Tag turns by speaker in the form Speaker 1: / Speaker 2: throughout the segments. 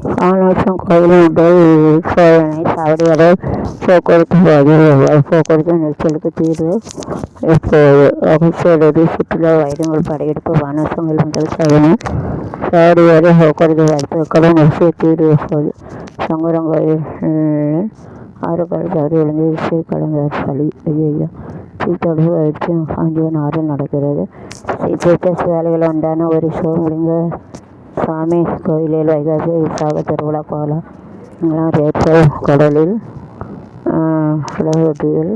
Speaker 1: பாபநாசம் கோயில் முதல் சோதனை சாவடிவரை போக்குவரத்து நெரிசலுக்கு தீர்வு எப்போது? ஆகஸ்ட் சுற்றுலா பயணிகள் படையெடுப்பு பாபநாசம் முதல் சோதனை சாவடி வரை போக்குவரத்து வரத்துக்களை நெரிசல் தீர்வு எப்போது? சங்கரங்கோயில் 6 கடல் தவறி விழுந்து இசை கலைஞர் பலி. ஐயா தீத்தொடர்பு பயிற்சி காஞ்சிபுரம் 6 நடக்கிறது. சிபிஎஸ் வேலைகள் உண்டான ஒரு சிவலிங்க சாமி கோயிலில் வைகாசி விசாக திருவிழா கோலம் ஏற்றல் கடலில் உலகொட்டியில்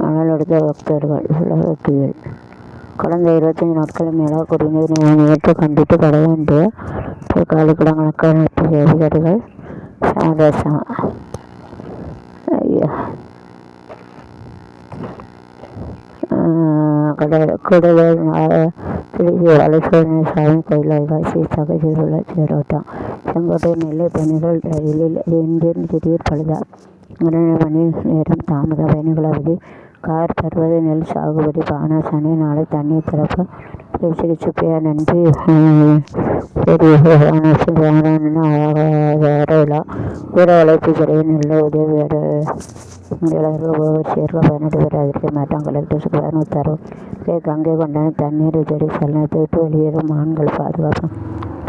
Speaker 1: அனல் எடுத்த பக்தர்கள். உலகொட்டியில் கடந்த 25 நாட்களுக்கு மேலாக குடிநீர் நேற்று கண்டித்து பட வேண்டிய காலிக்கிடங்களுக்கான அதிகாரிகள் சாரசம். கூடலூர் வலைசோதனை சாமி கோயில் வைகாசி விசாக திருவிழா தேரோட்டம். செங்கோட்டை நெல்லை பயணிகள் ரயிலில் இந்தியன் திடீர் பழுதா. 2 மணி நேரம் தாமதம். பயணிகள் அவதி. கார் பருவத நெல் சாகுபடி. பாபநாசம் நாளை தண்ணீர் திறப்பு. சிகிச்சை நன்றி. பெரிய பாபநாசம் வீர வளர்ச்சி துறையின் நெல்லை உதவி சேர்க்க 18 பேர் அதிர்ச்சி மாற்றம். கலெக்டர் 206 கங்கை கொண்டான தண்ணீர் செடி சலனத்தை விட்டு வெளியேறும் மான்கள் பாதுகாப்பு.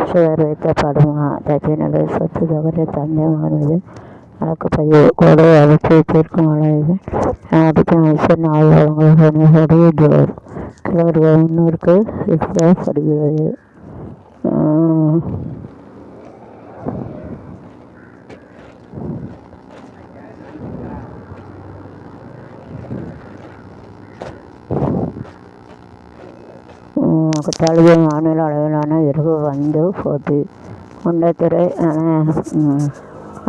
Speaker 1: சுவர் வைக்கப்படுமா? தச்சநல்லூர் சொத்து தகர தந்தை மகன் மீது வழக்குப்பதிவு. கோடை அழைச்சி தீர்க்கும் வழக்கு அடுத்த அமைச்சர் ஆய்வு வழங்கக்கூடிய ஜோர் கிழவர்கள் 300க்கு விற்கப்படுகிறது. தழுவிய மாநில அளவிலான இறகு வந்து போட்டி. குண்டத்துறை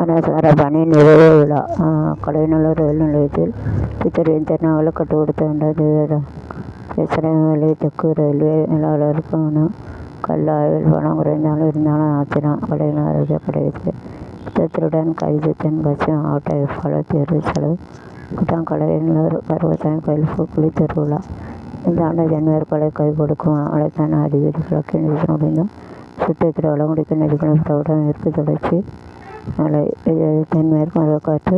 Speaker 1: அனசார பணி நிறைவு விழா. கலைநல்லூர் ரயில் நிலையத்தில் சித்தரின் திருநாவலை கட்டுக் கொடுத்த வேண்டிய பேசுகிற தெற்கு ரயில்வே மேலாளருக்கான கல்லாய்வில் பணம் குறைந்தாலும் இருந்தாலும் ஆத்திரம். கலைநல்லூர் கிடையாது. சித்தத்துடன் கைது. தென்காசி மாவட்ட வேட்பாளர் தேர்தல் செலவு குற்றம். கலைநல்லூர் கருவசாமி கோயில் பூக்குழி திருவிழா. இந்த ஆண்டு ஜனவரி கை கொடுக்கும். அழைத்தான அடிக்கடி கிழக்கு நிதிக்கு முடிந்தும் சுற்றுக்கிற வளமுடிக்க நெடுக்கணும். பிரபலம் மேற்கு தொடர்ச்சி மழை. தென்மேற்கு மழைக்காற்று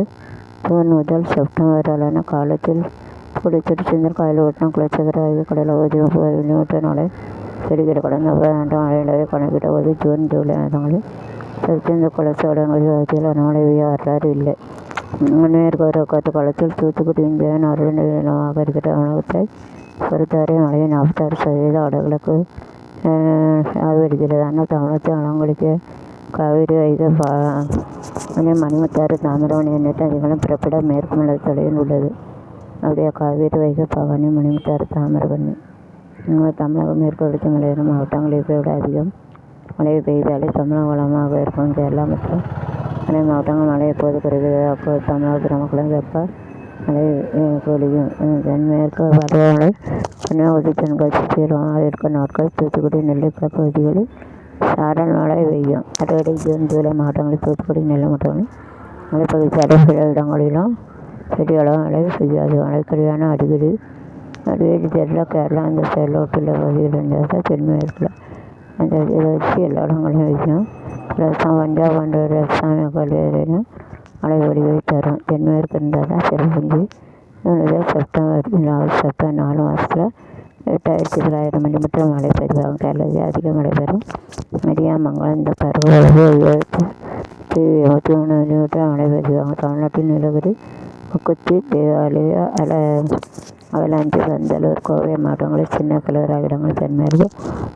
Speaker 1: ஜூன் முதல் செப்டம்பர் வரையான காலத்தில் புதுச்சேரி காயல்வட்டம் குலச்சக்கர ஆகிய கடல் 30 மில்லிமீட்டர் மழை பெறுகிறது. கடந்த 10 ஆண்டு மழையிலவே கணக்கிட்ட போது ஜூன் ஜூலை மாதங்களில் திருச்செந்தூர் குலச்சோடங்களில் வகையில் அனுமதி வரலாறு இல்லை. மேற்கு பருவக்காற்று காலத்தில் தூத்துக்குடி இந்தியாவின் அருள்நிலையமாக இருக்கிற தமிழகத்தை பொறுத்தவரை மழை 46% வடகிழக்கு வருகிறது. ஆனால் தமிழகத்தை வளங்களுக்கு காவிரி வைகை மணிமுத்தாறு தாமிரபரணி எண்ணற்ற அதிகளும் பிறப்பிட மேற்கு மண்டல தொலைவில் உள்ளது. அப்படியே காவிரி வைகை பவானி மணிமுத்தாறு தாமிரபரணி தமிழகம் மேற்கு தொடர்ச்சி மலையிலும் மாவட்டங்களை விட அதிகம் மழை பெய்தாலே தமிழகம் வளமாக இருக்கும். கேரளா மற்றும் மலை மாவட்டங்கள் மழை எப்போது குறைகிறது. அப்போது தமிழக மக்களும் வெப்ப மழை பொழியும். தென்மேற்கு பருவமழை கன்னியாகுமரி தென்காசி சேரும் 10 நாட்கள். தூத்துக்குடி நெல்லை கிழக்கு பகுதிகளில் சாரல் மழை பெய்யும். அறுவடை ஜூன் ஜூலை மாவட்டங்களில் தூத்துக்குடி நெல்லை மாவட்டங்களில் மலைப்பகுதி சில இடங்களிலும் பெரிய அளவு மழை பெய்யாது. மழைக்கடியான அடிக்கடி தெரியல. கேரளா அந்த செயலில் ஒட்டுள்ள பகுதியில் இருந்தால் தென்மேற்கில் அந்த வச்சு எல்லா இடங்களையும் வைக்கும். ரசம் பஞ்சாப் போன்ற ரசாமி கல்லூரியிலும் மழை பொழிவை தரும். தென்மேற்கு இருந்தால் தான் சிறப்புஞ்சி செப்டம்பர் 4 மாதத்தில் 8900 மில்லிமீட்டர் மழை பெறுவாங்க. கேரளத்தில் அதிக மழை பெறும். மரியாமங்கலம் இந்த பருவமழை 783 மில்லிமீட்டர் மழை பெறுவாங்க. தமிழ்நாட்டில் நீலகிரி முக்குத்தி தேவாலய அவலாஞ்சி பந்தலூர் கோவை மாவட்டங்களில் சின்ன கிழவராக இடங்கள். தென்மேற்கு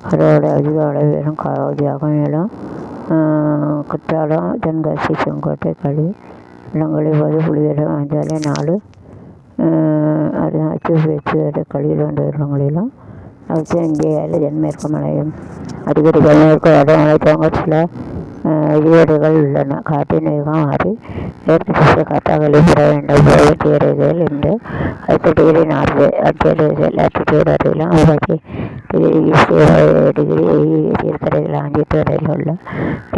Speaker 1: பருவமழை அதிக மழை பெறும் பகுதியாகும். மேலும் குற்றாலம் தென்காசி செங்கோட்டை களி இளங்கொழி போது புலிகளிடம் 5 4 பேச்சு களியில் கொண்ட இடங்களிலும் இந்தியாவில் தென்மேற்கு மழையும் அடிக்கடி தென்மேற்கு வடமழை தோங்க சில இடியோடுகள் உள்ளன. காற்றின் வேகம் மாறி மேற்கு திசை காற்றாக வெளிப்பட வேண்டும். தேர்தல் இன்று 10 டிகிரி நார்வே லாட்டிடியூட் வரையிலும் 50 டிகிரி தீர்க்கரையில் ஆஞ்சிட்டு வரையில் உள்ள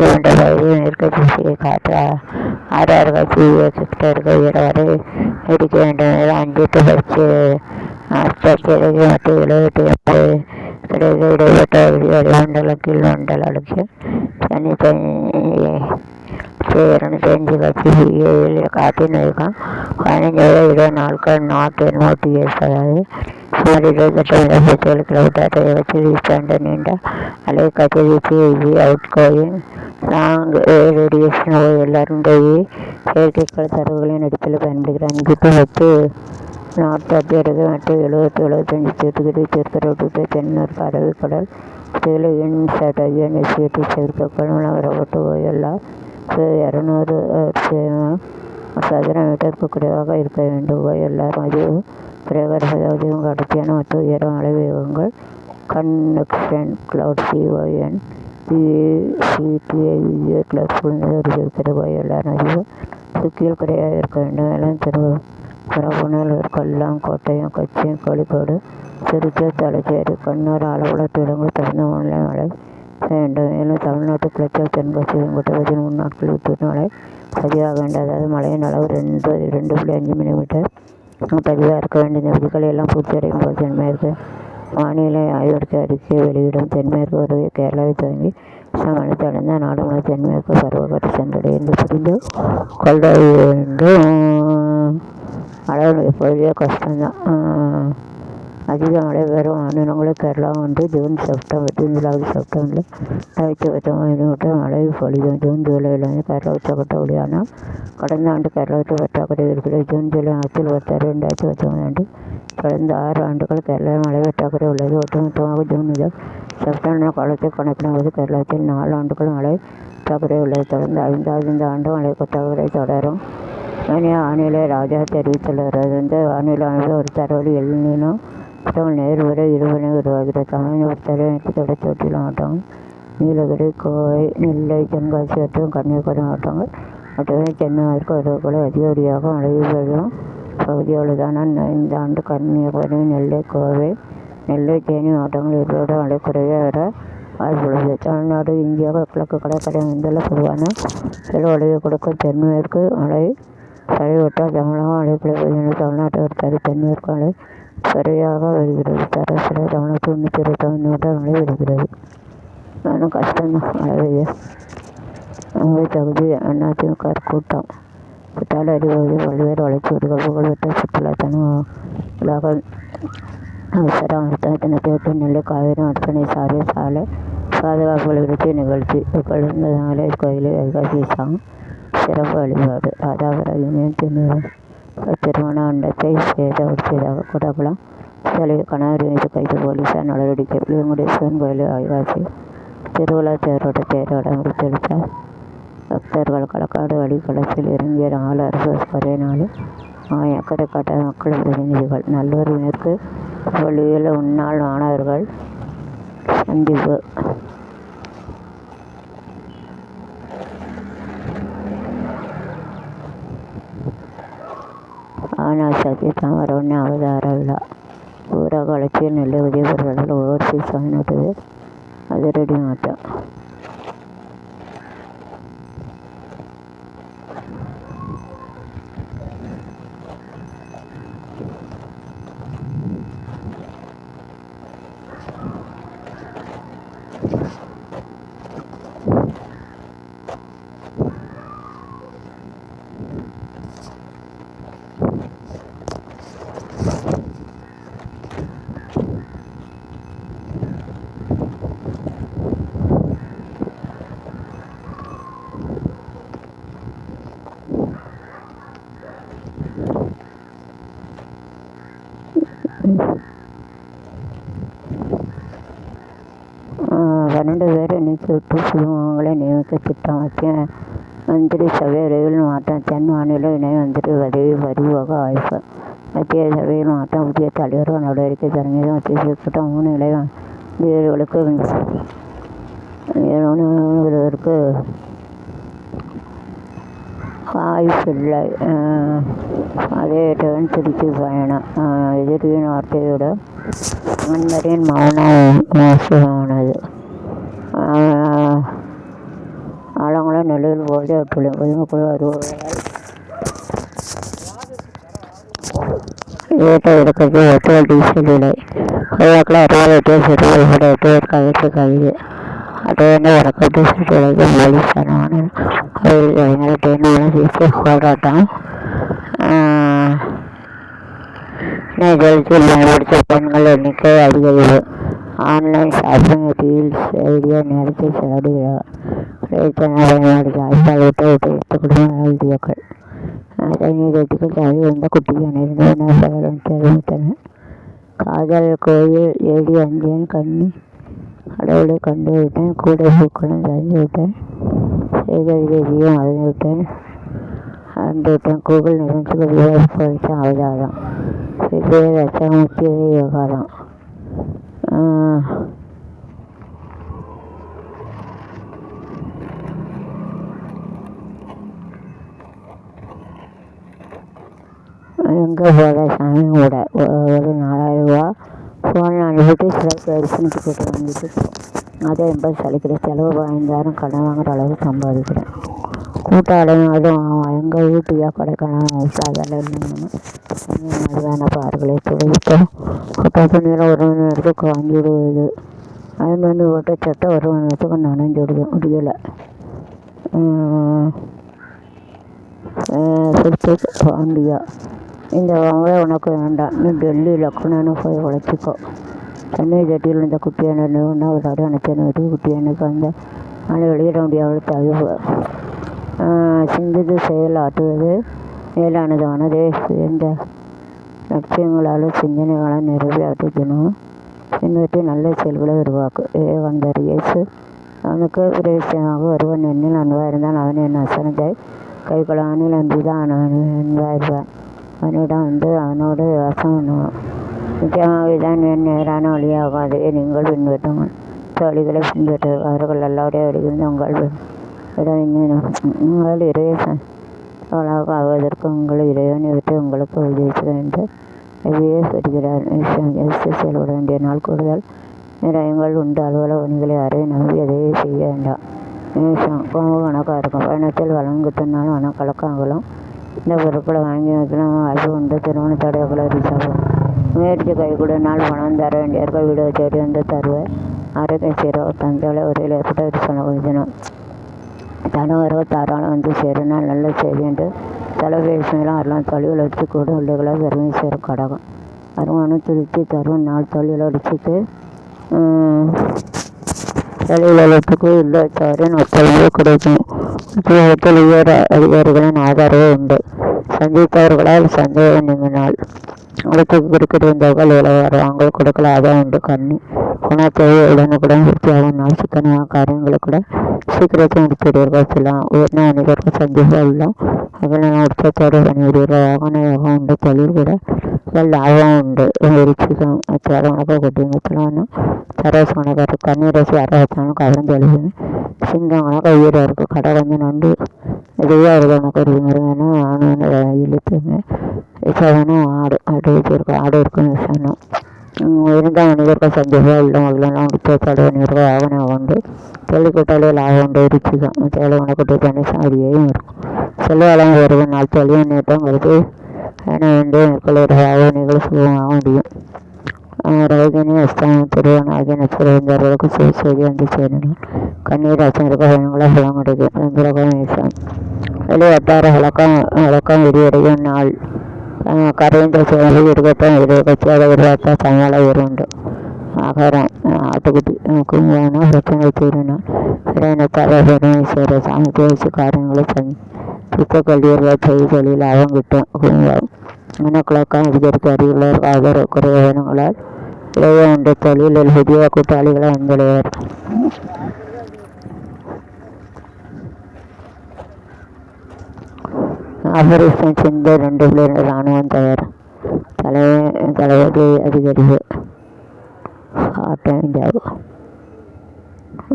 Speaker 1: இரண்டு பகுதி மேற்கு திசையை காற்று 6 ஹெக்டேருக்கு வரை நீடிக்க வேண்டும். 5 to 10 மற்றும் 78 கிடைக்க இடைப்பட்ட வளிமண்டல கீழ்மண்டல அடுக்கு தனித்தனி 205 கட்சி காற்றின் வேகம் 15 நாட்கள் நாட் NOTS, அதாவது சுமார் 28 கிலோமீட்டர் வேகத்தில் வீசாண்ட நீண்ட அலை கதிர்வீச்சு அவுட் கோயிங் லாங் ரேடியேஷன் எல்லாருடைய செயற்கைக்கோள் தரவுகளின் அடிப்படையில் பயன்படுகிறார். 5 நாற்பது மற்றும் 70-75 தூத்துக்குடி திருக்கரோட்டு தென்மேற்கு அரபிக்கடல் இதில் இன்சாட் INSAT செயற்கைக்கோள் மூலம் ரோபோட் OLR 200 சதுர மீட்டருக்கு குறைவாக இருக்க வேண்டும். OLR மதிப்பு பிரகாசம் அடர்த்தியான மற்றும் உயரம் அலைவேகங்கள் convection cloud CON CTIV cloud சூழ்நிலை இருக்கிறது. OLR மதிப்பு சுக்கியில் குறையாக இருக்க வேண்டும். மேலும் புறப்புணர் கொல்லம் கோட்டயம் கொச்சின் கோழிக்கோடு திருச்சி தலைச்சேரி கண்ணூர் ஆலப்புழா இடங்கள் தொடர்ந்து வானிலை மழை வேண்டும். மேலும் தமிழ்நாட்டு குளச்சல் தென்காசி செங்கோட்டை 13 நாட்கள் விட்டு மழை பதிவாக வேண்டும். அதாவது மழையின் அளவு 2.5 மில்லிமீட்டர் பதிவாக இருக்க வேண்டும். இந்த விதிகளை எல்லாம் பூர்த்தியடையும் போது தென்மேற்கு வானிலை ஆய்விற்கு அறிக்கை வெளியிடும். தென்மேற்கு உறவை கேரளாவை துவங்கி மழை தொடர்ந்த நாடு முழு தென்மேற்கு பருவக்காற்று சென்றடைய என்று புரிந்து கொள்ள வேண்டும். அளவு எப்பொழுதே கஷ்டம்தான். அதிக மழை பெறும் மாநிலங்களில் கேரளா ஒன்று ஜூன் செப்டம்பரில் 19 மில்லிமீட்டர் மழை பொழியும். ஜூன் ஜூலையிலிருந்து கேரளா உச்சக்கட்ட ஒளியானால் கடந்த ஆண்டு கேரளாவுக்கு பற்றாக்குறை இருக்கிறது. ஜூன் ஜூலை மாதத்தில் 2019 தொடர்ந்து 6 ஆண்டுகள் கேரளா மழை பற்றாக்குறை உள்ளது. ஒட்டுமொத்தமாக ஜூன் முதல் செப்டம்பர் காலத்தை கணக்கிடும் போது கேரளத்தில் 4 ஆண்டுகள் மழை பற்றாக்குறை உள்ளது. தொடர்ந்து 5வது இந்த ஆண்டு மழை பற்றாக்குறை தொடரும் என வானிலை ராஜா தெரிவித்துள்ளார். அது வானிலை அமைப்பு ஒரு தரவழி எல்நினோ நேர்வரை இருவனை உருவாகிறது. தமிழக பொறுத்தவரை தொடர்ச்சியில் மாவட்டங்கள் நீலகிரி கோவை நெல்லை தென்காசி மற்றும் கன்னியாகுமரி மாவட்டங்கள் மட்டுமே சென்னை மேற்கு பருவமழை அதிகப்படியாக மழை பெய்யும் பகுதி உள்ளதான இந்த ஆண்டு கன்னியாகுமரி நெல்லை கோவை நெல்லை தேனி மாவட்டங்கள் இவரோட மழை குறைவே வர வாய்ப்புள்ளது. தமிழ்நாடு இந்தியா கிழக்கு கடற்கரை அமைந்துள்ள பொதுவான செல்வழிவு கொடுக்கும் தென்மேற்கு மழை சரிவட்டால் தமிழகம் மழை குறைவு. தமிழ்நாட்டை பொறுத்தவரை தென்மேற்கு மழை சரியாக வருகிறது. சராசரி தமிழகத்தில் 320 மில்லிமீட்டர் மழை வருகிறது. ஆனால் கஷ்டம்தான் மழை பெய்ய. மும்பை தொகுதி அதிமுக கூட்டம் குற்றால அறிவுறுதி பல்வேறு வளர்ச்சி ஊர்கள் புகழ்பெற்ற சுற்றுலாத்தனம் உலக அவசர மருத்துவ தினத்தையொட்டி நெல்லை காவேரி மருத்துவமனை சார்பில் சாலை பாதுகாப்பு வலியுறுத்தி நிகழ்ச்சி. கலந்ததாலே கோயிலில் வைகாசி விசாகம் சிறப்பு வழிபாடு. ராதாபுர யூனியன் திருமண மண்டபத்தை சேதப்படுத்தியதாக கூடக்குளம் தலைவர் கணவர் மீது கைது போலீசார் நடவடிக்கை. வெங்கடேஸ்வரன் கோயில் வைகாசி திருவிழா தேரோட்ட தேரோட முடித்தெடுத்தார். பக்தர்கள் களக்காடு வழிகளத்தில் இறங்கிய 4 அரசு ஒரே நாளில் அக்கறை காட்டாத மக்கள் பிரதிநிதிகள். நல்லூர் மேற்கு பள்ளியில் முன்னாள் மாணவர்கள் சந்திப்பு. ஆனால் சதி தாமரவண்ண அவதார விழா ஊரக வளர்ச்சியில் நெல்லை உதயபுரத்தில் ஓவர்சீஸ் 18 பேர் அதிரடி மாற்றம். பன்னெண்டு பேரை நீக்கிவிட்டு புதுமுகங்களை நியமிக்க திட்டம். மத்திய மந்திரி சபை விரைவில் மாற்றம். தென் மாநில இணை மந்திரி பதவி பறிவாக வாய்ப்பு. மத்திய சபையில் மாற்றம். புதிய தலைவர்கள் நடவடிக்கை தொடங்கியது. மத்திய கூட்டம் 3 இணை மந்திரிகளுக்கு வாய்ப்பில்லை. அதேடன் திருச்சி பயணம். எதிரியின் வார்த்தையோட மன்னரின் மௌனம் மோசமானது. ஆலங்குளம் நெல்லையில் போதை விட்டுள்ளேன். பொதுமக்கள் வருபவர்களால் ஏற்ற இறக்கத்தில் பெட்ரோல் டீசல் விலை. பொதுமக்கள் 68 சிறுவர் 8 பேருக்கு அதிர்ச்சி கைது. ಅದು ಹೊರಗಡೆ ಸಿಟಿಯೊಳಗೆ ಪೊಲೀಸರು ಭಯಂಕರ ರೀತಿಯ ಹೋರಾಟ நிகழ்ச்சியில் முடித்த பெண்கள் எண்ணிக்கை அதிகரிப்பு ஆன்லைன் ஷாப்பிங் ரீல்ஸ் ஐடியா நேரத்தை செலவிடுகிறார் பயனாளிகள் ஆய்வாளர்கிட்ட உபயோகித்த குடும்ப வீடியோக்கள் நீதிகள் தாவி வந்த குட்டியான தெரிவித்தனர் காதல் கோயில் ஏடி அஞ்சேன் கண்ணி கடவுளை கண்டு விட்டேன் கூடை பூக்களும் தந்து விட்டேன் சேகரிதையும் அழிந்து விட்டேன் அன்று விட்டேன் கூகுள் நிகழ்ச்சிகள் விவாதிப்பதற்கு அவதாரம் வெவ்வேறு ரசம் முக்கிய விவகாரம் எங்கே போகிற சாமி கூட ஒரு 4000 ரூபா ஃபோனில் அனுப்பிட்டு சில தரிசன டிக்கெட் வாங்கிட்டு அதை 80 சலிக்கிற செலவு 15,000 கடன் வாங்குற அளவுக்கு சம்பாதிக்கிறேன் கூட்டாளன் அதுவும் எங்கள் வீட்டுயா கொடைக்கானல் அதெல்லாம் இல்லைன்னு மதுவான பார்களை துடைத்தோம் கூட்டாத்து நேரம் ஒரு மணி நேரத்துக்கு வாங்கி விடுவது 5 மணி ஓட்ட சட்டை ஒரு மணி நேரத்துக்கு நனைஞ்சு விடுது முடியலை பாண்டியா இந்த வாங்க உனக்கு வேண்டாம் நீ டெல்லி லக்னோன்னு போய் உழைச்சிக்கோ சென்னை ஜட்டியில் இருந்த குட்டியான ஒரு அடையாளத்தின் வீட்டு குட்டியானுக்கு அந்த மழை வெளியிட முடியாத தவிர்ப்பு சிந்தித்து செயலாற்றுவது மேலானது மனதை உயர்ந்த லட்சியங்களாலும் சிந்தனைகளால் நிறைவேற்றணும் பின்பற்றி நல்ல செயல்களை உருவாக்கு விவேகானந்தர் இயேசு அவனுக்கு பிரவேசமாக ஒருவன் எண்ணில் அன்பாக இருந்தால் அவன் என் வசனத்தை கைகொள்ளானில் அன்பிதான் அன்பாயிருப்பான் அவனிடம் வந்து அவனோடு வாசம் பண்ணுவான் நிச்சயமாக இதான் என் நேரான வழியாகாது நீங்கள் பின்பற்றுங்கள் தோழிகளை பின்பற்ற அவர்கள் எல்லாருடைய வழியிலிருந்து உங்கள் இறைவன் ஆவதற்கு உங்கள் இறைவனை விட்டு உங்களுக்கு உதவிச்சு என்று எவ்வியே பெறுகிறார் செயல்பட வேண்டிய நாள் கூடுதல் நிறையங்கள் உண்டு அலுவலக பணிகளை யாரையும் நம்பி எதையே செய்ய வேண்டாம் கணக்காக இருக்கும் பயணத்தில் வழங்கிட்டனாலும் வனக்கலக்காங்களும் இந்த பொருட்களை வாங்கி வைக்கலாம் வாய்ப்பு உண்டு திருமண தடைகளை அறிவிச்சாகும் முயற்சி கைகூட நாள் பணம் தர வேண்டியவர்கள் வீடு தேடி வந்து தருவார் ஆரோக்கியம் சேர தந்தையோட உரையில் ஏற்பட்ட ஒரு சொன்ன தனவர்கள் தாராளம் வந்து சேருனால் நல்ல செய்தி என்று தொலைபேசியெல்லாம் எல்லாம் தொழில் அடித்து கூட உள்ளவர்களாக பெருமை சேரும் கடகம் வருமானம் திருத்தி தரும் நாள் தொழில் அடிச்சுட்டு தொழிலுக்கு இல்லத்தவரின் ஒத்துழைப்பு கிடைக்கும் உத்தியோகத்தில் உயர் அதிகாரிகளின் ஆதரவு உண்டு சந்தித்தவர்களால் சந்தேகம் நீங்கினால் அடுத்து குறுக்கிட்டிருந்தவர்கள் வருவாங்க கொடுக்கல அதான் உண்டு கண்ணி குணத்தேவை உடனுக்குடன் பூர்த்தியாகும் நாள் சிக்கனமாக காரியங்களை கூட சீக்கிரத்தை முடித்துவிடுவீர்கள் சில உயர்ந்த மனிதர்கள் சந்திப்பாக உள்ள அதில் உற்சத்தோடு பணிவிடுவீர்கள் வாகன யோகம் உண்டு தொழில் கூட லாபம் உண்டு ருச்சிகம் உனக்கு கொட்டிங்கலாம் தரசு கணக்காரு கண்ணீரசி அரசாலும் கவர்ந்து எழுதுவேன் சிங்கம் கணக்கு உயிராருக்கு கடை வந்து நண்டு எதுவே அவர்கள் உனக்கு ஒரு முருகன்னு ஆணுன்னு இழுத்துங்க விசாதனும் ஆடு வச்சிருக்கோம் ஆடு இருக்கும் விசானம் உயர்ந்த மனிதர்கள் சந்திப்பாக உள்ள மகளெல்லாம் உற்சத்தோடு பணிவிடுவர்கள் வாகனம் உண்டு தொழில் கூட்டாளி லாபம் உண்டு ருச்சிகம் தேவை உனக்கு தனி சாதியையும் இருக்கும் செல்வாளம் ஒரு நாள் தொழில் முன்னேற்றம் கருத்து என வேண்டிய மேற்கொள்ளுவதாக நீங்கள் சுகமாக முடியும் ரோகிணி அஸ்தானம் திருவன் ஆகிய நட்சத்திரங்களுக்கு செய்தி வந்து சேரணும் கண்ணீர் அச்சனுக்கு பயணங்களை பலம் கிடைக்கும் சந்திரகம் வீசம் வெளி வட்டார வழக்கம் விரிவடையும் நாள் கரைந்த சேவை இருக்கட்டும் இரு கட்சியாக உருவாக்க சமாள உண்டு ஆகாரம் ஆட்டுக்குட்டி குங்குமனா பிரச்சனை தீரணும் இறையினத்தார பெருமை சேர சாமத்தை வச்சு காரியங்களை திட்ட கல்வியர்கள் செய்தி தொழில் லாபம் கிட்டும் குங்குமம் மனக்குழக்கம் அதிகரிக்க அறிவுள்ளவர் ஆதரவு குறைவனங்களால் இளைய உண்டு தொழிலில் புதிய கூட்டாளிகளை வந்துள்ளவர் ஆபரேஷன் சிந்த 2 பிள்ளைகள் இராணுவம் தயார் தலைவலி அதிகரிப்பு பார்ட் டைம் ஜாப்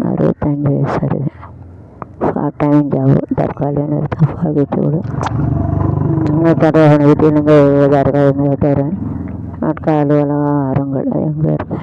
Speaker 1: 65 வயசு பார்ட் டைம் ஜாப் தற்காலிக நிறுத்தம் பாதித்துவிடும் தடவை வீட்டிலிருந்து எழுபதாயிரம் எங்கே தருவேன் நாட்கள் அலுவலகம் ஆரங்கள் அது எங்கே இருக்கு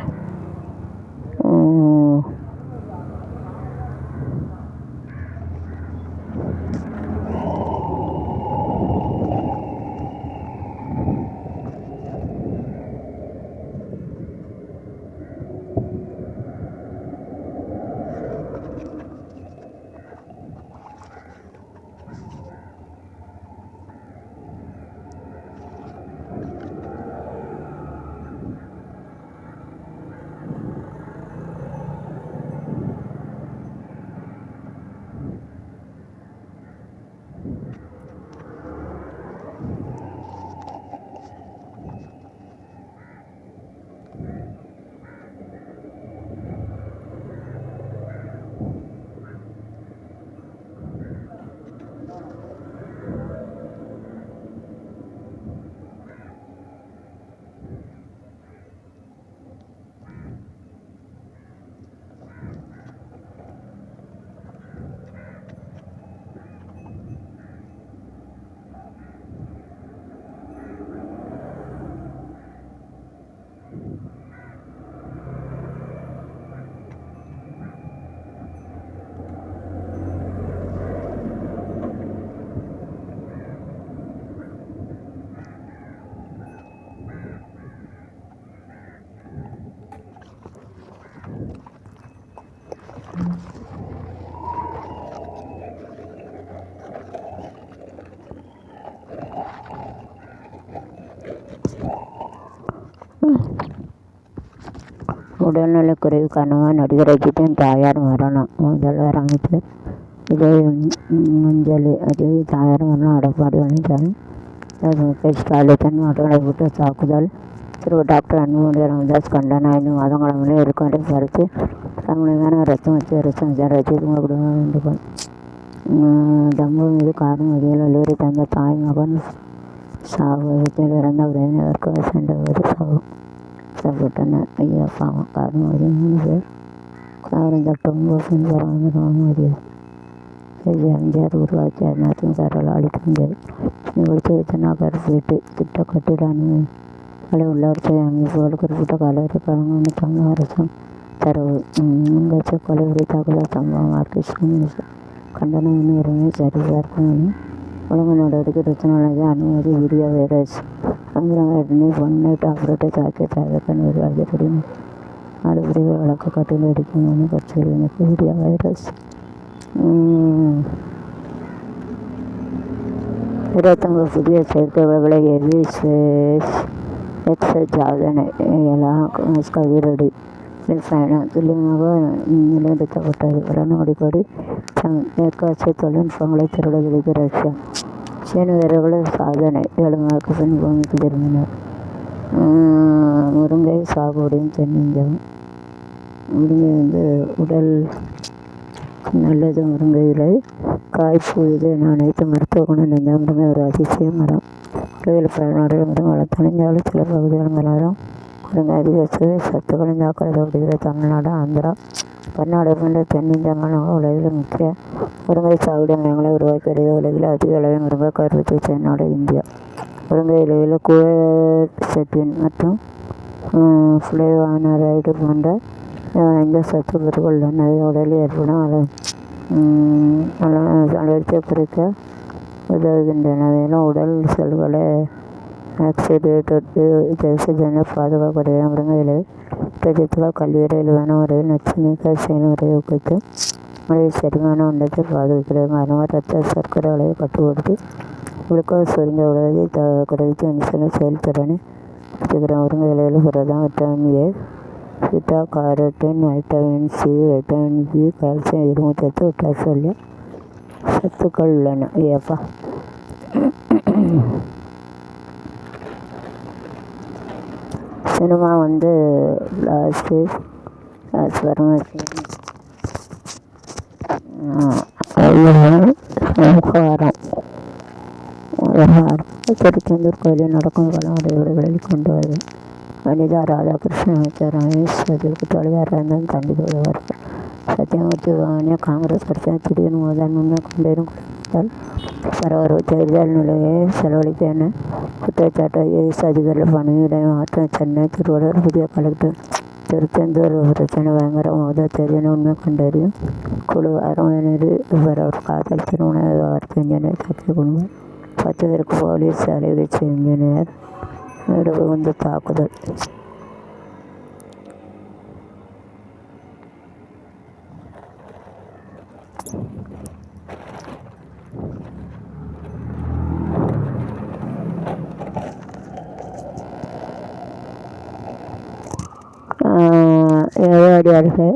Speaker 1: உடல்நலக்குறைவு காரணமாக நடிகர் அஜித்தின் தாயார் மரணம். முதல்வர் அமைச்சர் விஜய் அஞ்சலி. அஜய் தாயார் மரணம். எடப்பாடி பழனிசாமி முக ஸ்டாலின் மக்களை விட்டு தாக்குதல். டாக்டர் அன்புமணி ராமதாஸ் கண்டனம். 5 மாதங்களுக்கு இருக்கும் வரை கருத்து முழுமையான ரத்தம் வச்சு ரசித்து குடும்பம் வேண்டுகோள். ஜம்மு மீது காரும் வழியில் வல்லூரி தந்த தாய் மகன் சாவு. விபத்தில் இறந்த உறவினருக்கு சென்றபோது செயல்பட்டனர். ஐயா பாவம். காரும் வழி 3 பேர் காரம் தட்டும்போது பின்பறாமல் எம்ஜிஆர் உருவாக்கி அதிமுக அளிக்கின்றது. நிகழ்ச்சி வித்தனாகர் வீட்டு திட்ட கட்டிட அனுமதி உள்ளாட்சி அமைப்புகள் குறிப்பிட்ட காலவரை வழங்கும் தமிழக அரசும் தரவு. முன்கட்சி கொலைவரி தாக்குதல் சம்பவம். மார்க்சிஸ்ட் கம்யூனிஸ்ட் கண்டனம். உரிமை சரிபார்க்கும் ஒழுங்கு நடவடிக்கை பிரச்சனை அனுமதி. Video virus. அங்கிரங்கடனே ஒன் நைட் ஆப்ரேட்டர் தாக்கிய தகவல் ஆகியபடி 4 பிரிவு வழக்கு கட்டில் அடிக்கும் கட்சிகளுக்கு வீடியோ வைரஸ். 29 புதிய செயற்கைகளை ஏவி சாதனை. கதிரடி பயணம் துல்லியமாக நிலைநிறுத்தப்பட்டது. 200 கோடி மேற்காசிய தொழில்நுட்பங்களை திருடுவதற்கு ரஷ்யா. சீன வீரர்கள் சாதனை. 7 நாளுக்கு பின் பூமிக்கு திரும்பினர். முருங்கை சாகுபடியும் தென்னிந்தியாவும். முருங்கை உடல் நல்லது. முருங்கை இலை காய்ப்பு இது என அனைத்து மருத்துவ குணம் நிறைந்த முருங்கை ஒரு அதிசய மரம். உலகில் பல நாடுகள் முருங்கை வளர்த்தழிஞ்சாலும் சில பகுதிகள் மலரும். முருங்கை அதிக சத்துக்களின் தாக்கப்படுகிற தமிழ்நாடு, ஆந்திரா, கர்நாடகம் போன்ற தென்னிந்திய மாநிலங்கள் உலகில் முக்கிய முருங்கை சாகுபடி மையங்களை உருவாக்கி வருகிறது. உலகில் அதிக அளவில் முருங்கை உற்பத்தி செய்யும் நாடு இந்தியா. முருங்கை இலையில் குவர்செட்டின் மற்றும் ஃப்ளேவானரைடு போன்ற 5 சத்து பொருட்கள் உள்ளன. உடலில் ஏற்படும் அலர்ஜியை குறைக்க உதவுகின்றன. மேலும் உடல் செல்களை ஆக்சிடேட்டட் பாதுகாக்கக்கூடிய முருங்கை இலை ஊட்டச்சத்துக்கள் கல்லீரல் வேணும் முறையில் நச்சு நீக்க செயல்முறையை ஊக்குவித்து முறையில் செரிமான உண்டத்தை பாதுகாக்கிறது. காரணமாக ரத்த சர்க்கரை அளவை கட்டுப்படுத்தி குளுக்கோஸ் சுருங்க உலகத்தை குறைத்து இன்சுலின் செயல்திறனை வச்சுக்கிற முருங்கை இலையில் புரதம், vitamin A, beta carotene, vitamin C, vitamin B, calcium, இரும்புச்சத்து, பொட்டாசியம் சத்துக்கள் உள்ளன. ஏப்பா சினிமா திருச்செந்தூர் கோயிலில் நடக்கும் பல முறைகளில் கொண்டு வருது. வனிதா ராதாகிருஷ்ணன் அமைச்சர் ரமேஷ் அதில் குற்றவாளியாக இருந்தாலும் தண்டித்து விடுவார்கள். சத்தியமூர்த்தி பவானியா காங்கிரஸ் கட்சியாக திடீர்னு மோதல் முன்னே கொண்டிருக்கும் குடும்பத்தால் பரபரப்பு. தேர்தல் நிலையை செலவழிக்க என குற்றச்சாட்டு. ஐஏஎஸ் அதிகாரிகள் பணியிடை மாற்றம். சென்னை, திருவள்ளூர் புதிய கலெக்டர். திருச்செந்தூர் பிரச்சனை பயங்கர மோதல். தேர்தல் உண்மை கண்டறியும் குழு. அருமையனரி ஒரு காதல் திருமண விவகாரத்தை இன்ஜினியர் தாக்கிய குடும்பம். 10 பேருக்கு போலீஸ் அறிவிச்சு இன்ஜினியர் வீடு புகுந்து தாக்குதல். ஏழாடி அருகே